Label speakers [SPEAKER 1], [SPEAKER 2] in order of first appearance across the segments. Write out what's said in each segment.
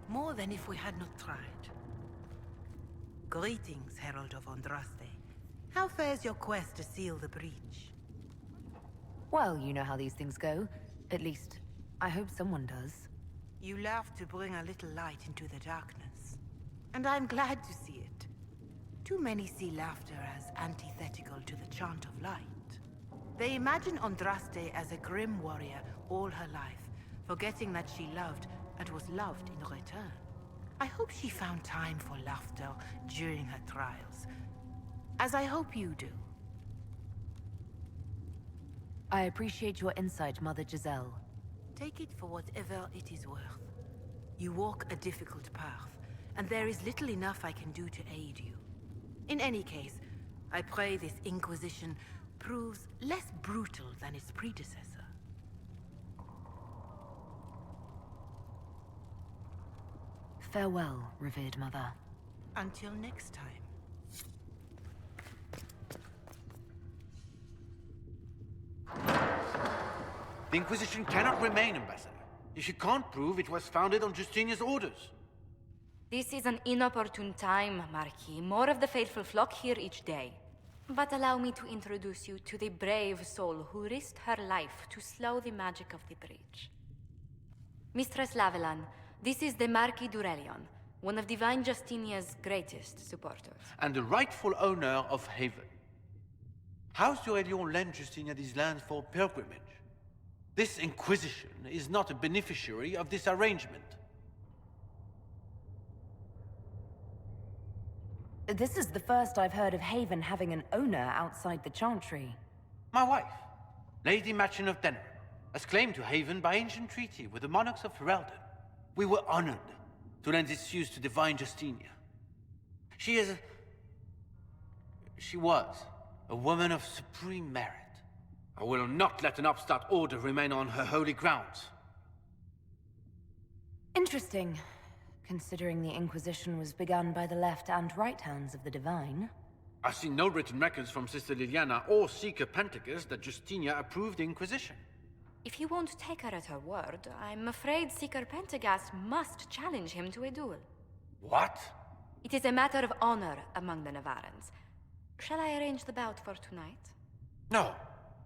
[SPEAKER 1] More than if we had not tried. Greetings, Herald of Andraste. How fares your quest to seal the breach?
[SPEAKER 2] Well, you know how these things go. At least, I hope someone does.
[SPEAKER 1] You love to bring a little light into the darkness. And I'm glad to see it. Too many see laughter as antithetical to the chant of light. They imagine Andraste as a grim warrior all her life, forgetting that she loved and was loved in return. I hope she found time for laughter during her trials, as I hope you do.
[SPEAKER 2] I appreciate your insight, Mother Giselle.
[SPEAKER 1] Take it for whatever it is worth. You walk a difficult path, and there is little enough I can do to aid you. In any case, I pray this Inquisition proves less brutal than its predecessor.
[SPEAKER 2] Farewell, revered mother.
[SPEAKER 1] Until next time.
[SPEAKER 3] The Inquisition cannot remain, Ambassador, if you can't prove it was founded on Justinia's orders.
[SPEAKER 4] This is an inopportune time, Marquis. More of the faithful flock here each day. But allow me to introduce you to the brave soul who risked her life to slow the magic of the breach. Mistress Lavelan, this is the Marquis d'Aurelion, one of Divine Justinia's greatest supporters.
[SPEAKER 3] And the rightful owner of Haven. House d'Aurelion lent Justinia these lands for pilgrimage. This Inquisition is not a beneficiary of this arrangement.
[SPEAKER 2] This is the first I've heard of Haven having an owner outside the Chantry.
[SPEAKER 3] My wife, Lady Machin of Denham, has claimed to Haven by ancient treaty with the monarchs of Ferelden. We were honored to lend its use to Divine Justinia. She was a woman of supreme merit. I will not let an upstart order remain on her holy grounds.
[SPEAKER 2] Interesting, considering the Inquisition was begun by the left and right hands of the Divine.
[SPEAKER 3] I've seen no written records from Sister Liliana or Seeker Pentagus that Justinia approved the Inquisition.
[SPEAKER 4] If you won't take her at her word, I'm afraid Seeker Pentagast must challenge him to a duel.
[SPEAKER 3] What?
[SPEAKER 4] It is a matter of honor among the Navarrans. Shall I arrange the bout for tonight?
[SPEAKER 3] No.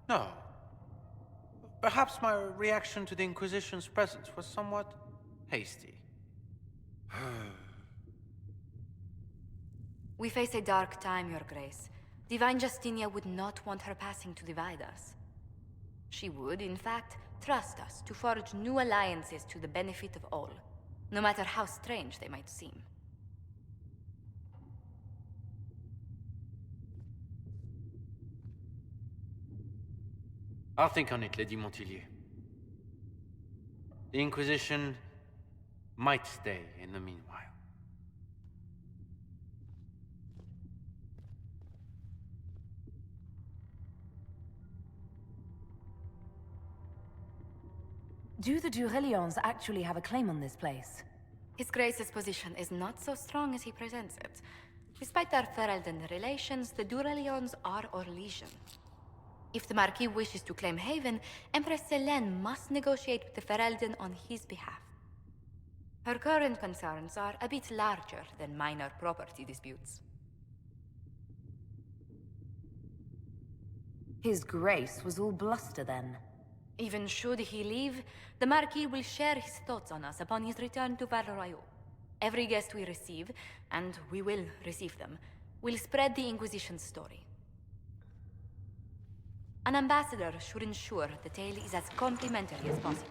[SPEAKER 3] No. Perhaps my reaction to the Inquisition's presence was somewhat hasty.
[SPEAKER 4] We face a dark time, Your Grace. Divine Justinia would not want her passing to divide us. She would, in fact, trust us to forge new alliances to the benefit of all, no matter how strange they might seem.
[SPEAKER 3] I'll think on it, Lady Montillier. The Inquisition might stay in the meanwhile.
[SPEAKER 2] Do the Durelions actually have a claim on this place?
[SPEAKER 4] His Grace's position is not so strong as he presents it. Despite their Ferelden relations, the Durelions are Orlesian. If the Marquis wishes to claim Haven, Empress Selene must negotiate with the Ferelden on his behalf. Her current concerns are a bit larger than minor property disputes.
[SPEAKER 2] His Grace was all bluster then.
[SPEAKER 4] Even should he leave, the Marquis will share his thoughts on us upon his return to Val Royeaux. Every guest we receive, and we will receive them, will spread the Inquisition's story. An ambassador should ensure the tale is as complimentary as possible.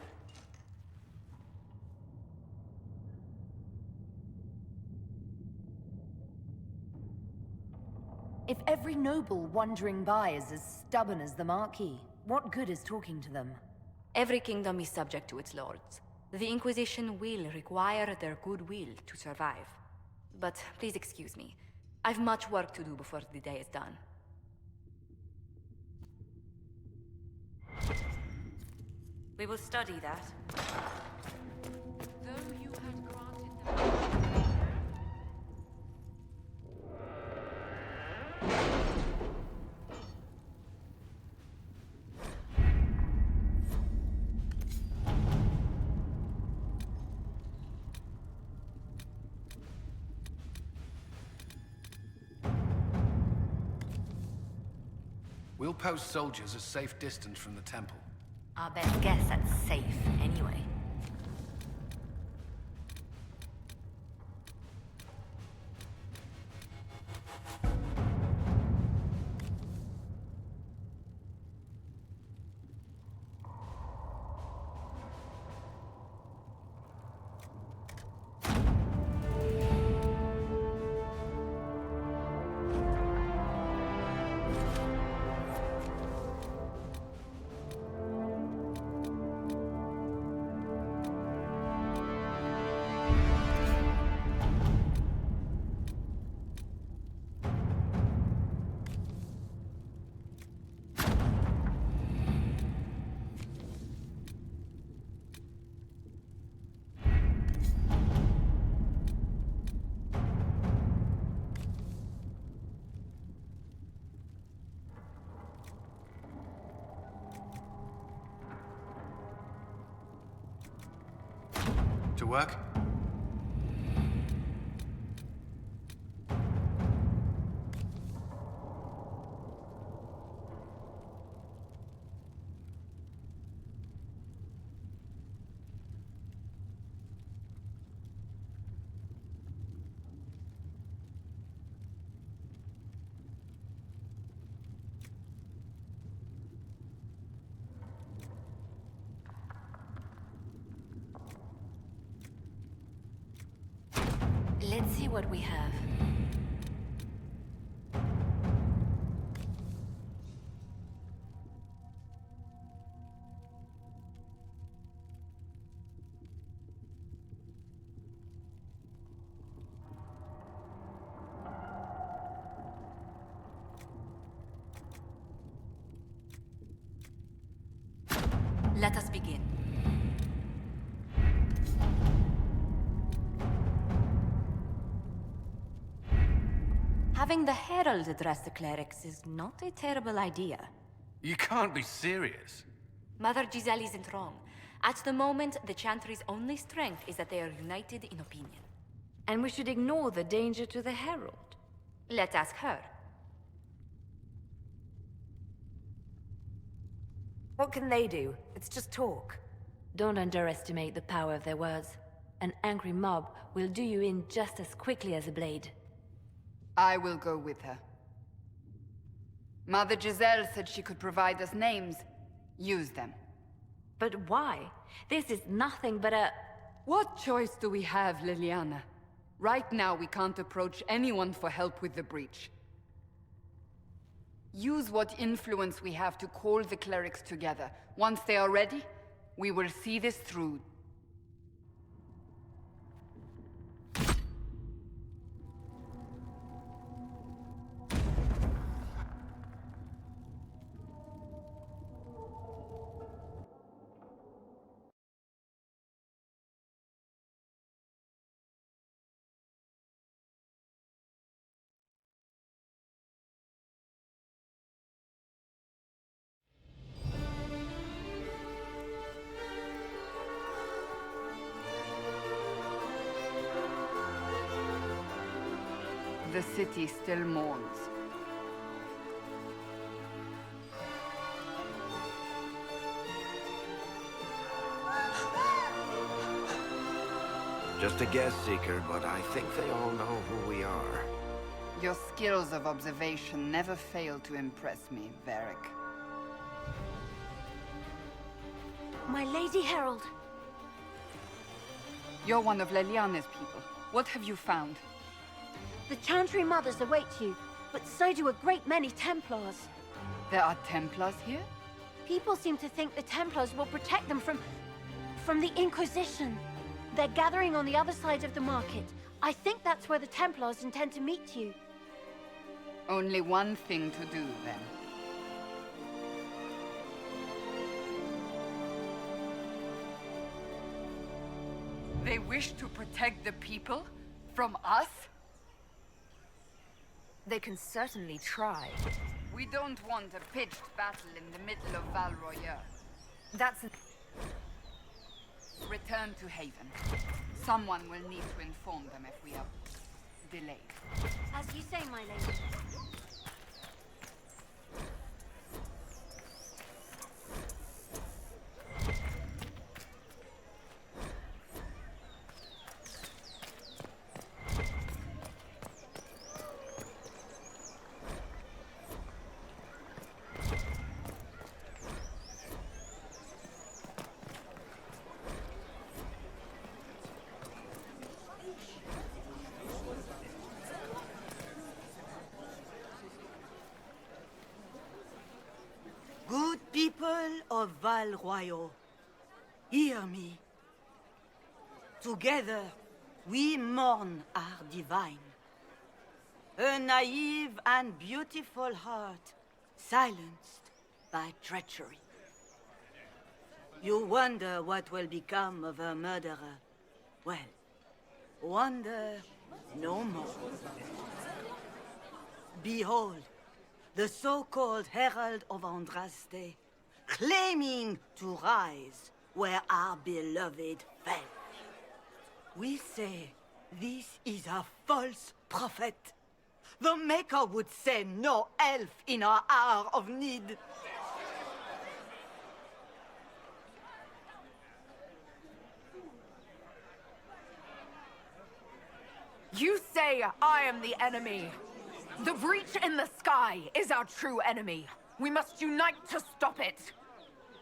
[SPEAKER 2] If every noble wandering by is as stubborn as the Marquis, what good is talking to them?
[SPEAKER 4] Every kingdom is subject to its lords. The Inquisition will require their goodwill to survive. But please excuse me. I've much work to do before the day is done. We will study that. Though you had granted them...
[SPEAKER 5] We'll post soldiers a safe distance from the temple.
[SPEAKER 2] Our best guess at safe, anyway.
[SPEAKER 5] To work?
[SPEAKER 2] Let's see what we have.
[SPEAKER 4] Let us begin. Having the Herald address the clerics is not a terrible idea.
[SPEAKER 5] You can't be serious.
[SPEAKER 4] Mother Giselle isn't wrong. At the moment, the Chantry's only strength is that they are united in opinion.
[SPEAKER 2] And we should ignore the danger to the Herald.
[SPEAKER 4] Let's ask her.
[SPEAKER 2] What can they do? It's just talk. Don't underestimate the power of their words. An angry mob will do you in just as quickly as a blade.
[SPEAKER 6] I will go with her. Mother Giselle said she could provide us names. Use them.
[SPEAKER 2] But why? This is nothing but a...
[SPEAKER 6] What choice do we have, Liliana? Right now, we can't approach anyone for help with the breach. Use what influence we have to call the clerics together. Once they are ready, we will see this through. The city still mourns.
[SPEAKER 7] Just a guest seeker, but I think they all know who we are.
[SPEAKER 6] Your skills of observation never fail to impress me, Varric.
[SPEAKER 2] My Lady Herald!
[SPEAKER 6] You're one of Leliana's people. What have you found?
[SPEAKER 8] The Chantry Mothers await you, but so do a great many Templars.
[SPEAKER 6] There are Templars here?
[SPEAKER 8] People seem to think the Templars will protect them from the Inquisition. They're gathering on the other side of the market. I think that's where the Templars intend to meet you.
[SPEAKER 6] Only one thing to do, then. They wish to protect the people? From us?
[SPEAKER 2] They can certainly try.
[SPEAKER 6] We don't want a pitched battle in the middle of Val Royeaux.
[SPEAKER 2] That's...
[SPEAKER 6] Return to Haven. Someone will need to inform them if we are delayed.
[SPEAKER 8] As you say, my lady.
[SPEAKER 1] of Val Royeaux, hear me. Together, we mourn our divine. A naive and beautiful heart, silenced by treachery. You wonder what will become of a murderer. Well, wonder no more. Behold, the so-called Herald of Andraste, claiming to rise where our beloved fell. We say this is a false prophet. The Maker would send no elf in our hour of need.
[SPEAKER 9] You say I am the enemy. The breach in the sky is our true enemy. We must unite to stop it.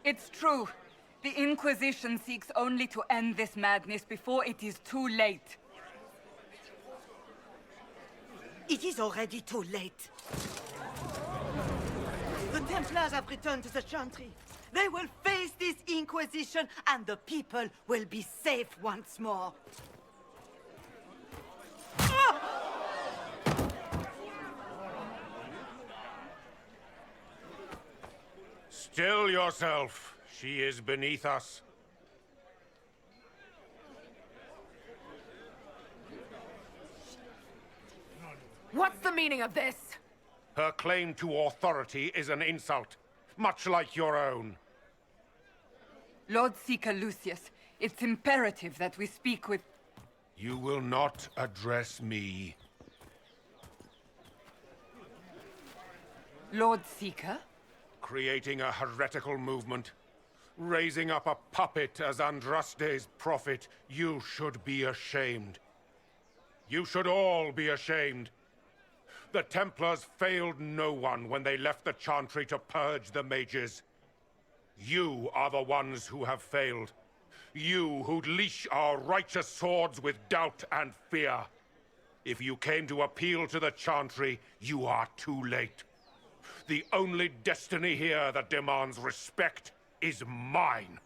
[SPEAKER 6] It's true. The Inquisition seeks only to end this madness before it is too late.
[SPEAKER 1] It is already too late. The Templars have returned to the Chantry. They will face this Inquisition, and the people will be safe once more.
[SPEAKER 10] Still yourself. She is beneath us.
[SPEAKER 9] What's the meaning of this?
[SPEAKER 10] Her claim to authority is an insult, much like your own.
[SPEAKER 6] Lord Seeker Lucius, it's imperative that we speak with...
[SPEAKER 10] You will not address me.
[SPEAKER 6] Lord Seeker?
[SPEAKER 10] Creating a heretical movement. Raising up a puppet as Andraste's prophet. You should be ashamed. You should all be ashamed. The Templars failed no one when they left the Chantry to purge the mages. You are the ones who have failed. You who'd leash our righteous swords with doubt and fear. If you came to appeal to the Chantry, you are too late. The only destiny here that demands respect is mine.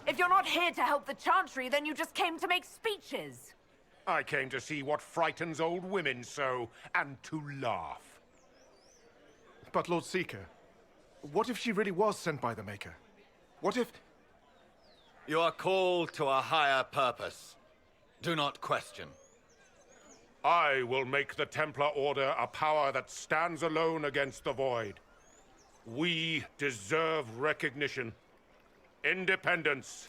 [SPEAKER 9] If you're not here to help the Chantry, then you just came to make speeches.
[SPEAKER 10] I came to see what frightens old women so, and to laugh.
[SPEAKER 11] But Lord Seeker, what if she really was sent by the Maker? What if...
[SPEAKER 12] You are called to a higher purpose. Do not question.
[SPEAKER 10] I will make the Templar Order a power that stands alone against the Void. We deserve recognition. Independence.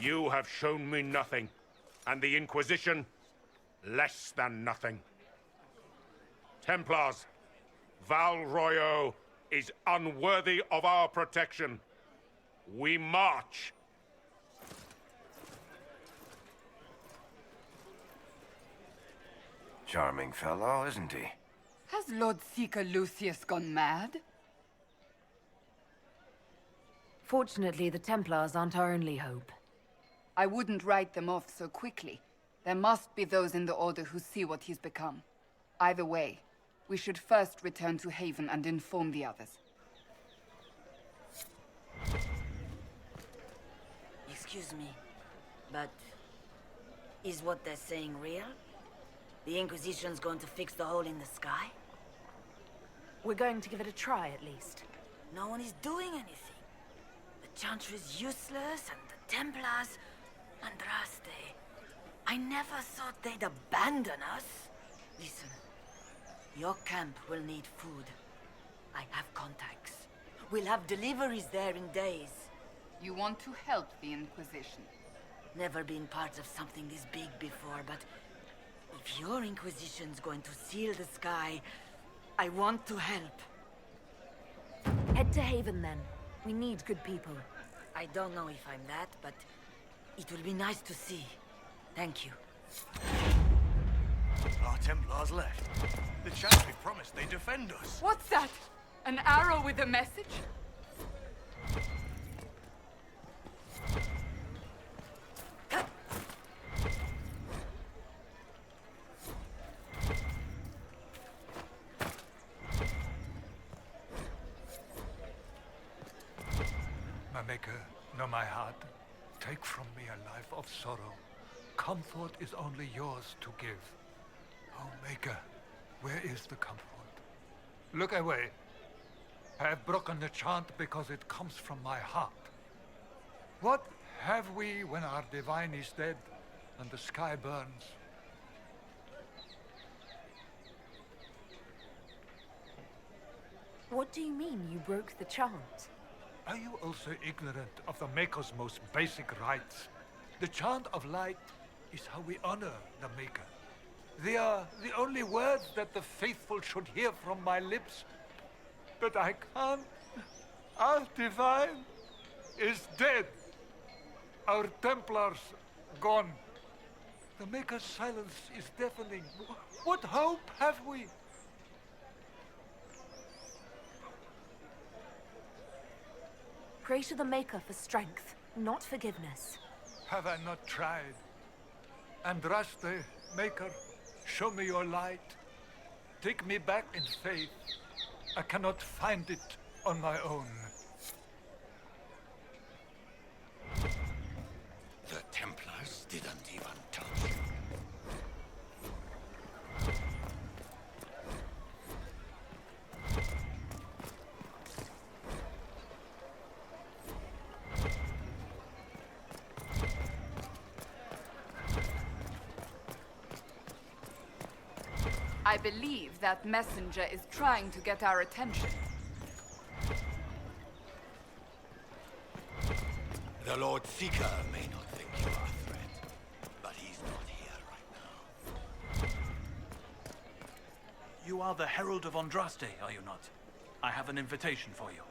[SPEAKER 10] You have shown me nothing, and the Inquisition, less than nothing. Templars, Val Royeaux is unworthy of our protection. We march.
[SPEAKER 7] Charming fellow, isn't he?
[SPEAKER 6] Has Lord Seeker Lucius gone mad?
[SPEAKER 2] Fortunately, the Templars aren't our only hope.
[SPEAKER 6] I wouldn't write them off so quickly. There must be those in the Order who see what he's become. Either way, we should first return to Haven and inform the others.
[SPEAKER 1] Excuse me, but is what they're saying real? The Inquisition's going to fix the hole in the sky?
[SPEAKER 2] We're going to give it a try, at least.
[SPEAKER 1] No one is doing anything. The Chantry's useless, and the Templars... Andraste. I never thought they'd abandon us. Listen, your camp will need food. I have contacts. We'll have deliveries there in days.
[SPEAKER 6] You want to help the Inquisition?
[SPEAKER 1] Never been part of something this big before, but... if your Inquisition's going to seal the sky, I want to help.
[SPEAKER 2] Head to Haven, then. We need good people.
[SPEAKER 1] I don't know if I'm that, but it will be nice to see. Thank you.
[SPEAKER 13] Our Templars left. The Chantry promised they'd defend us.
[SPEAKER 6] What's that? An arrow with a message?
[SPEAKER 14] Maker, know my heart. Take from me a life of sorrow. Comfort is only yours to give. Oh, Maker, where is the comfort? Look away. I have broken the chant because it comes from my heart. What have we when our divine is dead and the sky burns?
[SPEAKER 2] What do you mean you broke the chant?
[SPEAKER 14] Are you also ignorant of the Maker's most basic rites? The chant of light is how we honor the Maker. They are the only words that the faithful should hear from my lips. But I can't. Our divine is dead. Our Templars gone. The Maker's silence is deafening. What hope have we?
[SPEAKER 2] Pray to the Maker for strength, not forgiveness.
[SPEAKER 14] Have I not tried? Andraste, Maker, show me your light. Take me back in faith. I cannot find it on my own.
[SPEAKER 12] The Templars didn't even touch.
[SPEAKER 6] I believe that messenger is trying to get our attention.
[SPEAKER 12] The Lord Seeker may not think you are a threat, but he's not here right now.
[SPEAKER 13] You are the Herald of Andraste, are you not? I have an invitation for you.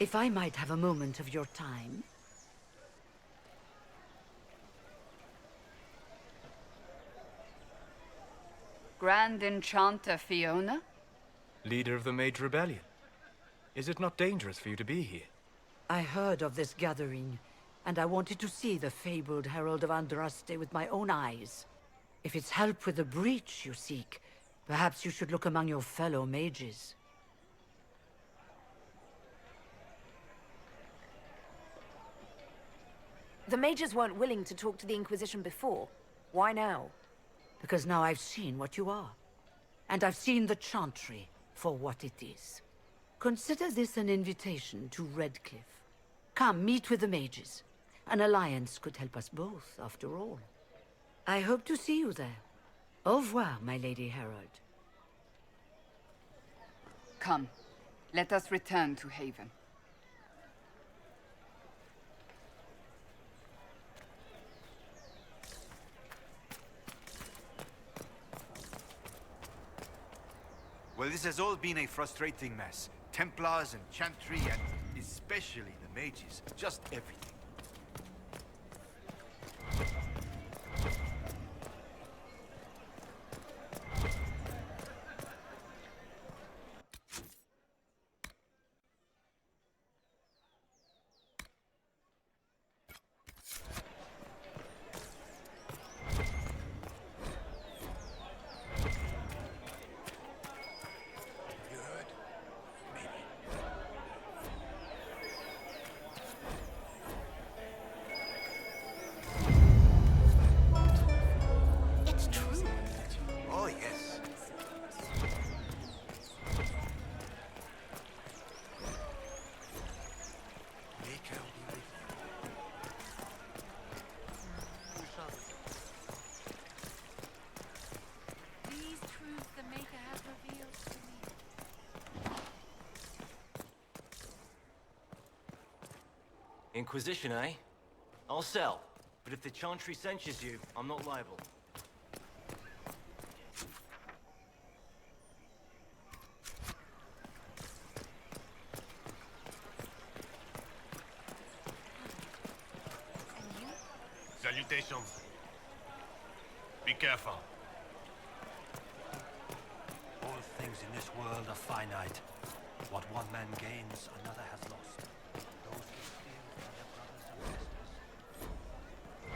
[SPEAKER 15] If I might have a moment of your time.
[SPEAKER 6] Grand Enchanter Fiona?
[SPEAKER 16] Leader of the Mage Rebellion. Is it not dangerous for you to be here?
[SPEAKER 15] I heard of this gathering, and I wanted to see the fabled Herald of Andraste with my own eyes. If it's help with the breach you seek, perhaps you should look among your fellow mages.
[SPEAKER 2] The mages weren't willing to talk to the Inquisition before. Why now?
[SPEAKER 15] Because now I've seen what you are. And I've seen the Chantry for what it is. Consider this an invitation to Redcliffe. Come, meet with the mages. An alliance could help us both, after all. I hope to see you there. Au revoir, my Lady Herald.
[SPEAKER 6] Come, let us return to Haven.
[SPEAKER 17] Well, this has all been a frustrating mess. Templars and Chantry and especially the mages. Just everything.
[SPEAKER 18] Inquisition, eh? I'll sell. But if the Chantry censures you, I'm not liable.
[SPEAKER 10] Salutations.
[SPEAKER 5] Be careful.
[SPEAKER 12] All things in this world are finite. What one man gains, another has lost. Those who steal from their brothers and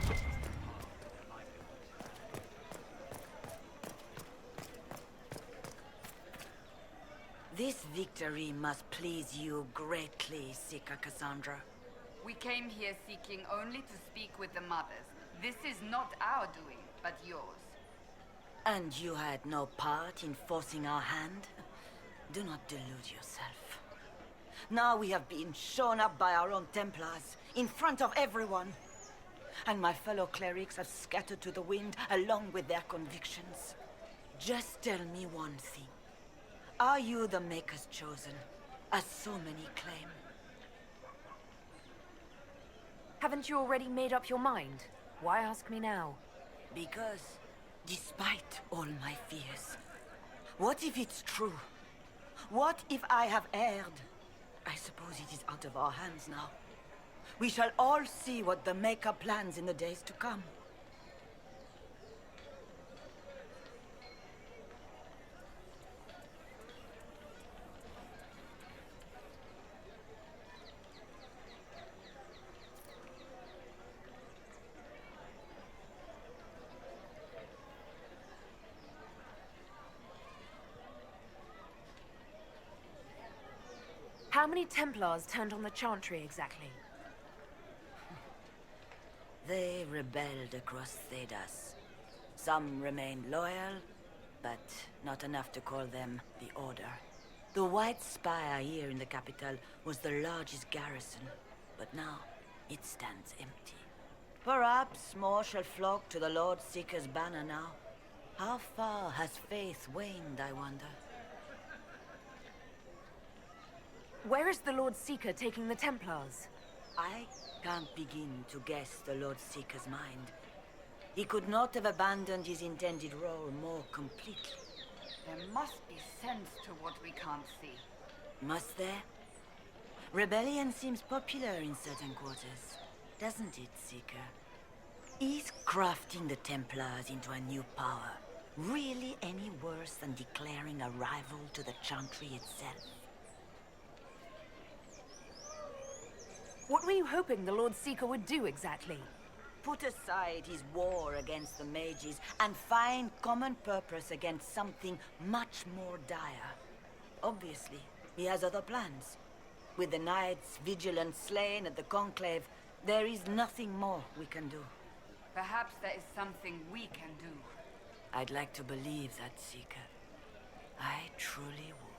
[SPEAKER 12] sisters. Their livelihood.
[SPEAKER 19] This victory must please you greatly, Seeker Cassandra.
[SPEAKER 6] We came here seeking only to speak with the mothers. This is not our doing, but yours.
[SPEAKER 19] And you had no part in forcing our hand? Do not delude yourself. Now we have been shown up by our own Templars, in front of everyone. And my fellow clerics have scattered to the wind along with their convictions. Just tell me one thing. Are you the Maker's chosen, as so many claim?
[SPEAKER 2] Haven't you already made up your mind? Why ask me now?
[SPEAKER 19] Because, despite all my fears, what if it's true? What if I have erred? I suppose it is out of our hands now. We shall all see what the Maker plans in the days to come.
[SPEAKER 2] How many Templars turned on the Chantry exactly?
[SPEAKER 19] They rebelled across Thedas. Some remained loyal, but not enough to call them the Order. The White Spire here in the capital was the largest garrison, but now it stands empty. Perhaps more shall flock to the Lord Seeker's banner now. How far has faith waned, I wonder?
[SPEAKER 2] Where is the Lord Seeker taking the Templars?
[SPEAKER 19] I can't begin to guess the Lord Seeker's mind. He could not have abandoned his intended role more completely.
[SPEAKER 6] There must be sense to what we can't see.
[SPEAKER 19] Must there? Rebellion seems popular in certain quarters, doesn't it, Seeker? Is crafting the Templars into a new power really any worse than declaring a rival to the Chantry itself?
[SPEAKER 2] What were you hoping the Lord Seeker would do exactly?
[SPEAKER 19] Put aside his war against the Mages and find common purpose against something much more dire. Obviously, he has other plans. With the Knights vigilant slain at the Conclave, there is nothing more we can do.
[SPEAKER 6] Perhaps there is something we can do.
[SPEAKER 19] I'd like to believe that, Seeker. I truly would.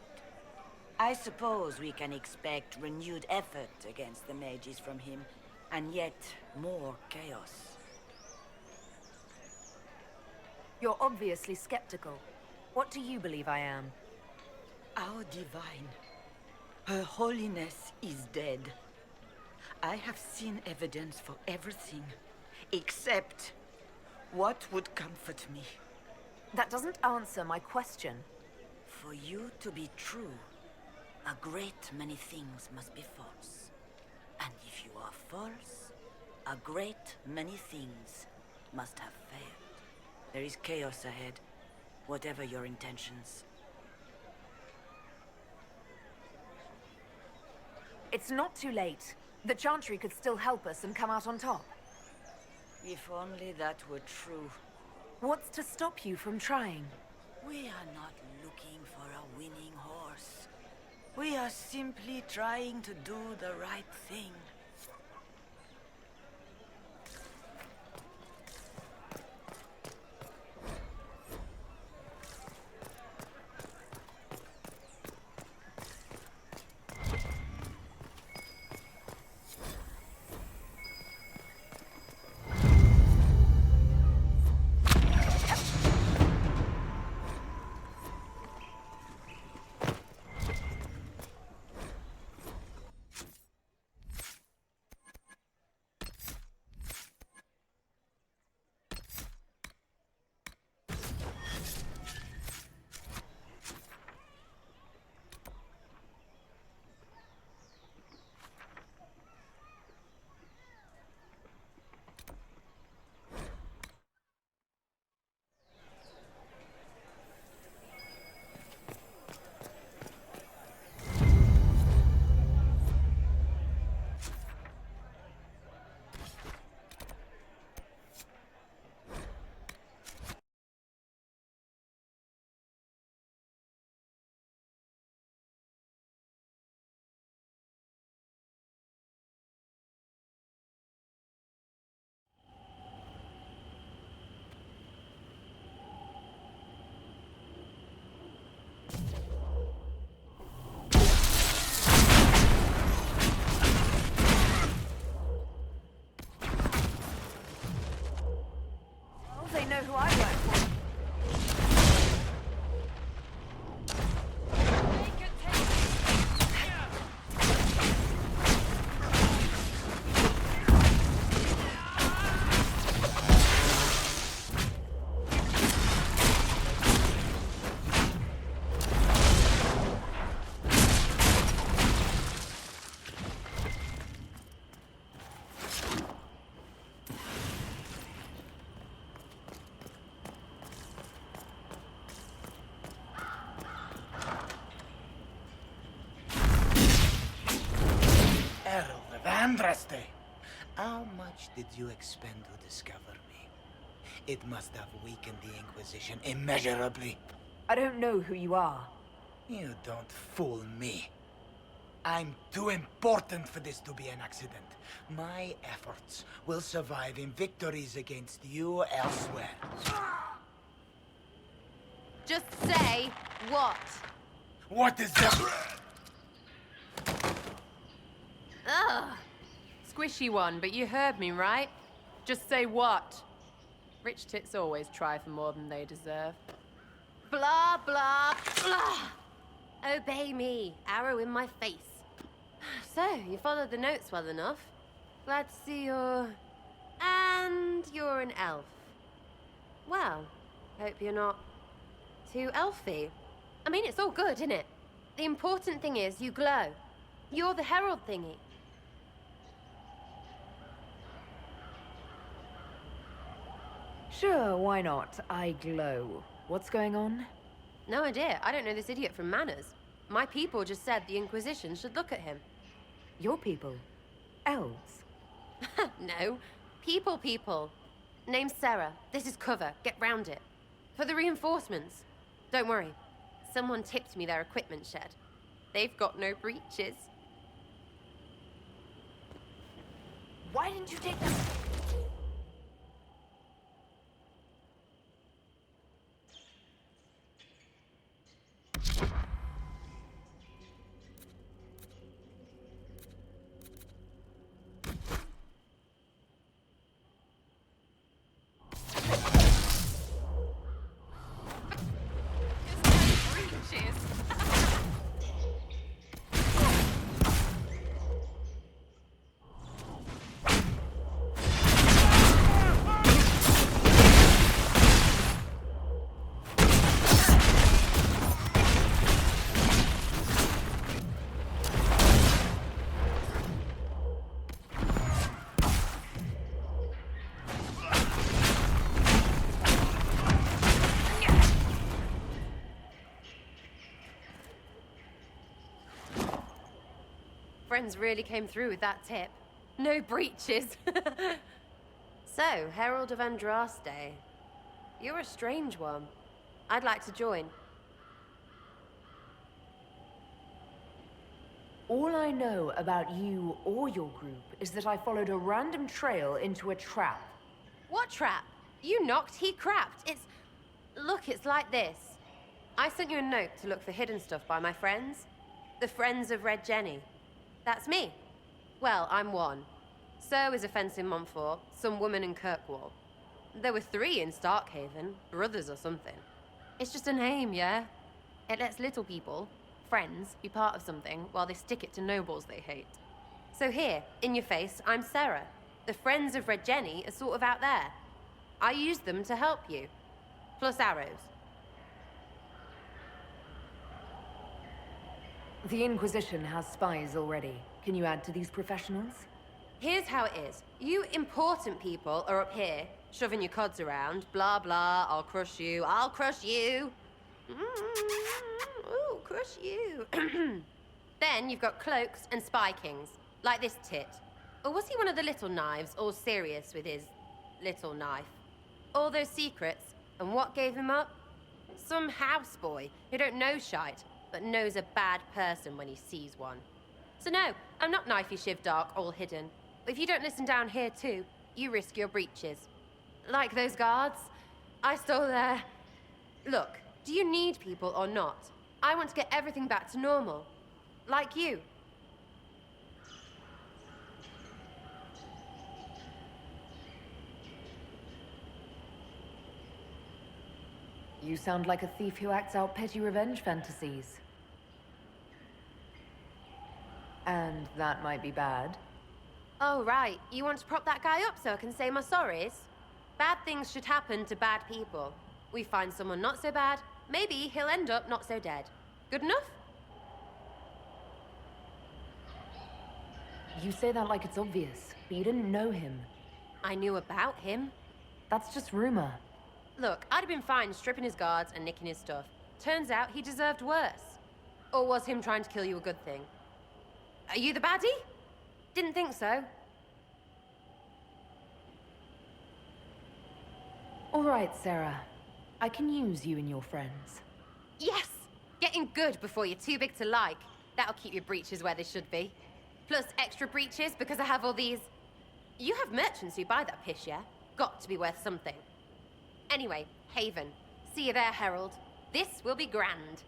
[SPEAKER 19] I suppose we can expect renewed effort against the Mages from him, and yet more chaos.
[SPEAKER 2] You're obviously skeptical. What do you believe I am?
[SPEAKER 19] Our divine. Her holiness is dead. I have seen evidence for everything, except what would comfort me.
[SPEAKER 2] That doesn't answer my question.
[SPEAKER 19] For you to be true, a great many things must be false. And if you are false, a great many things must have failed. There is chaos ahead, whatever your intentions.
[SPEAKER 2] It's not too late. The Chantry could still help us and come out on top.
[SPEAKER 19] If only that were true.
[SPEAKER 2] What's to stop you from trying?
[SPEAKER 19] We are not looking for a winning horse. We are simply trying to do the right thing.
[SPEAKER 20] Andraste! How much did you expend to discover me? It must have weakened the Inquisition immeasurably.
[SPEAKER 9] I don't know who you are.
[SPEAKER 20] You don't fool me. I'm too important for this to be an accident. My efforts will survive in victories against you elsewhere.
[SPEAKER 21] Just say what?
[SPEAKER 20] What is that?
[SPEAKER 21] Ugh. Squishy one, but you heard me, right? Just say what? Rich tits always try for more than they deserve. Blah, blah, blah. Obey me. Arrow in my face. So, you followed the notes well enough. Glad to see you're... And you're an elf. Well, hope you're not too elfy. I mean, it's all good, isn't it? The important thing is you glow. You're the herald thingy.
[SPEAKER 9] Sure, why not? I glow. What's going on?
[SPEAKER 21] No idea. I don't know this idiot from Manners. My people just said the Inquisition should look at him.
[SPEAKER 9] Your people? Elves?
[SPEAKER 21] No. People. Name's Sera. This is cover. Get round it. For the reinforcements. Don't worry. Someone tipped me their equipment shed. They've got no breaches.
[SPEAKER 9] Why didn't you take them?
[SPEAKER 21] Friends really came through with that tip. No breaches. So, Herald of Andraste. You're a strange one. I'd like to join.
[SPEAKER 9] All I know about you or your group is that I followed a random trail into a trap.
[SPEAKER 21] What trap? You knocked, he crapped. Look, it's like this. I sent you a note to look for hidden stuff by my friends. The Friends of Red Jenny. That's me. Well, I'm one. So is a fence in Montfort, some woman in Kirkwall. There were 3 in Starkhaven, brothers or something. It's just a name, yeah? It lets little people, friends, be part of something while they stick it to nobles they hate. So here, in your face, I'm Sera. The Friends of Red Jenny are sort of out there. I use them to help you. Plus arrows.
[SPEAKER 9] The Inquisition has spies already. Can you add to these professionals?
[SPEAKER 21] Here's how it is. You important people are up here, shoving your cods around. Blah, blah, I'll crush you. Ooh, crush you. Then you've got cloaks and spy kings, like this tit. Or was he one of the little knives, all serious with his little knife? All those secrets, and what gave him up? Some houseboy who don't know shite, but knows a bad person when he sees one. So no, I'm not knifey shiv dark, all hidden. But if you don't listen down here too, you risk your breeches. Like those guards, I stole their... Look, do you need people or not? I want to get everything back to normal. Like you.
[SPEAKER 9] You sound like a thief who acts out petty revenge fantasies. And that might be bad.
[SPEAKER 21] Oh, right. You want to prop that guy up so I can say my sorries? Bad things should happen to bad people. We find someone not so bad, maybe he'll end up not so dead. Good enough?
[SPEAKER 9] You say that like it's obvious, but you didn't know him.
[SPEAKER 21] I knew about him.
[SPEAKER 9] That's just rumor.
[SPEAKER 21] Look, I'd have been fine stripping his guards and nicking his stuff. Turns out he deserved worse. Or was him trying to kill you a good thing? Are you the baddie? Didn't think so.
[SPEAKER 2] All right, Sera. I can use you and your friends.
[SPEAKER 21] Yes! Getting good before you're too big to like. That'll keep your breeches where they should be. Plus extra breeches because I have all these... You have merchants who buy that piss, yeah? Got to be worth something. Anyway, Haven. See you there, Herald. This will be grand.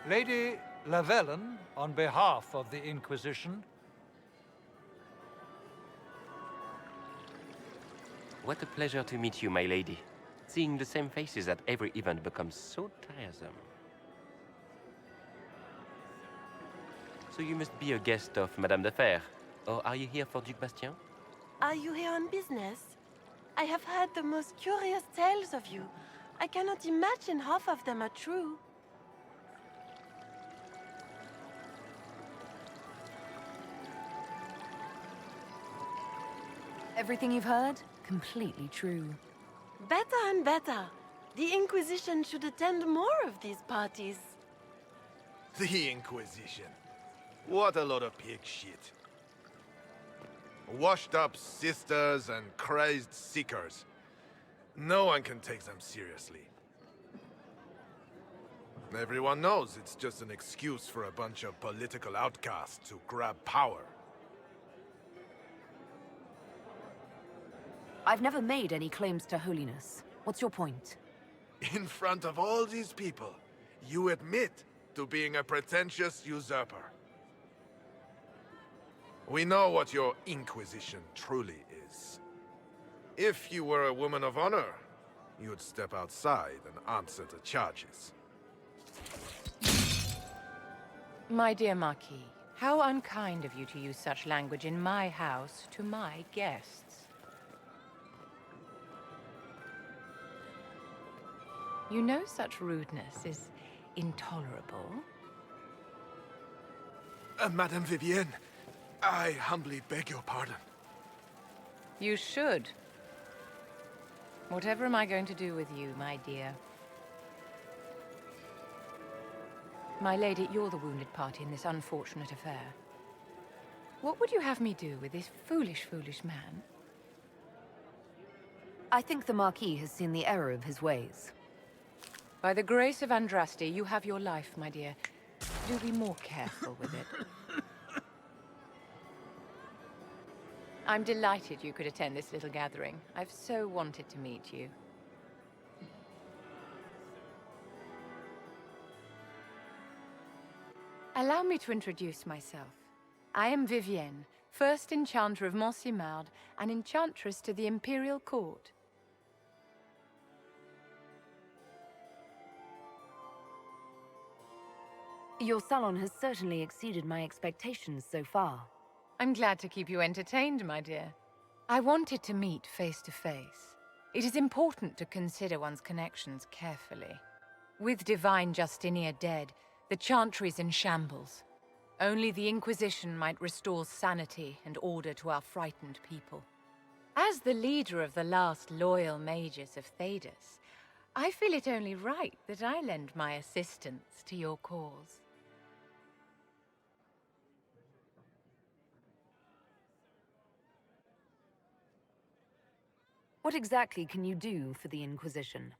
[SPEAKER 14] Lady Lavellen, on behalf of the Inquisition.
[SPEAKER 3] What a pleasure to meet you, my lady. Seeing the same faces at every event becomes so tiresome. So you must be a guest of Madame de Fer, or are you here for Duc Bastien?
[SPEAKER 22] Are you here on business? I have heard the most curious tales of you. I cannot imagine half of them are true.
[SPEAKER 2] Everything you've heard? Completely true.
[SPEAKER 22] Better and better. The Inquisition should attend more of these parties.
[SPEAKER 11] The Inquisition. What a lot of pig shit. Washed-up sisters and crazed seekers. No one can take them seriously. Everyone knows it's just an excuse for a bunch of political outcasts to grab power.
[SPEAKER 2] I've never made any claims to holiness. What's your point?
[SPEAKER 11] In front of all these people, you admit to being a pretentious usurper. We know what your Inquisition truly is. If you were a woman of honor, you'd step outside and answer the charges.
[SPEAKER 23] My dear Marquis, how unkind of you to use such language in my house to my guests. You know such rudeness is intolerable.
[SPEAKER 11] Madame Vivienne, I humbly beg your pardon.
[SPEAKER 23] You should. Whatever am I going to do with you, my dear? My lady, you're the wounded party in this unfortunate affair. What would you have me do with this foolish, foolish man?
[SPEAKER 2] I think the Marquis has seen the error of his ways.
[SPEAKER 23] By the grace of Andraste, you have your life, my dear. Do be more careful with it. I'm delighted you could attend this little gathering. I've so wanted to meet you. Allow me to introduce myself. I am Vivienne, first Enchanter of Montsimard and Enchantress to the Imperial Court.
[SPEAKER 2] Your salon has certainly exceeded my expectations so far.
[SPEAKER 23] I'm glad to keep you entertained, my dear. I wanted to meet face to face. It is important to consider one's connections carefully. With Divine Justinia dead, the Chantry's in shambles. Only the Inquisition might restore sanity and order to our frightened people. As the leader of the last loyal mages of Thedas, I feel it only right that I lend my assistance to your cause.
[SPEAKER 2] What exactly can you do for the Inquisition?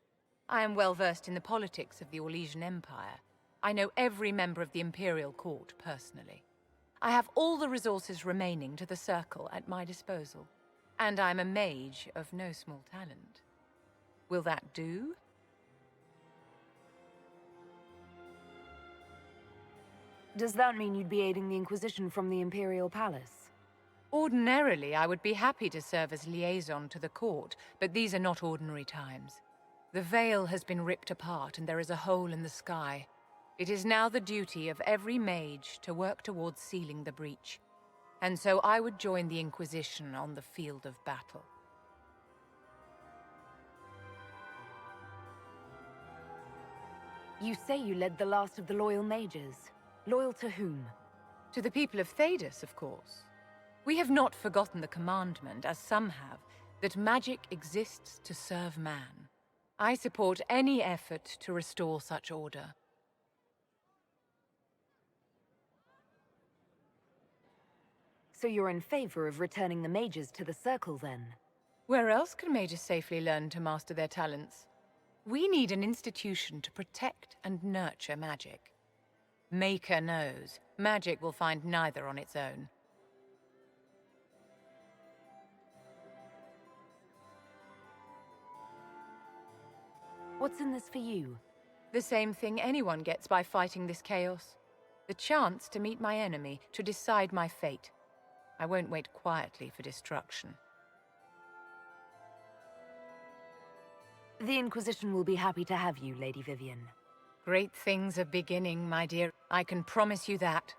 [SPEAKER 23] I am well versed in the politics of the Orlesian Empire. I know every member of the Imperial Court personally. I have all the resources remaining to the Circle at my disposal. And I'm a mage of no small talent. Will that do?
[SPEAKER 2] Does that mean you'd be aiding the Inquisition from the Imperial Palace?
[SPEAKER 23] Ordinarily, I would be happy to serve as liaison to the court, but these are not ordinary times. The veil has been ripped apart and there is a hole in the sky. It is now the duty of every mage to work towards sealing the breach. And so I would join the Inquisition on the field of battle.
[SPEAKER 2] You say you led the last of the loyal mages. Loyal to whom?
[SPEAKER 23] To the people of Thedas, of course. We have not forgotten the commandment, as some have, that magic exists to serve man. I support any effort to restore such order.
[SPEAKER 2] So you're in favor of returning the mages to the Circle, then?
[SPEAKER 23] Where else can mages safely learn to master their talents? We need an institution to protect and nurture magic. Maker knows, magic will find neither on its own.
[SPEAKER 2] What's in this for you?
[SPEAKER 23] The same thing anyone gets by fighting this chaos. The chance to meet my enemy, to decide my fate. I won't wait quietly for destruction.
[SPEAKER 2] The Inquisition will be happy to have you, Lady Vivienne.
[SPEAKER 23] Great things are beginning, my dear. I can promise you that.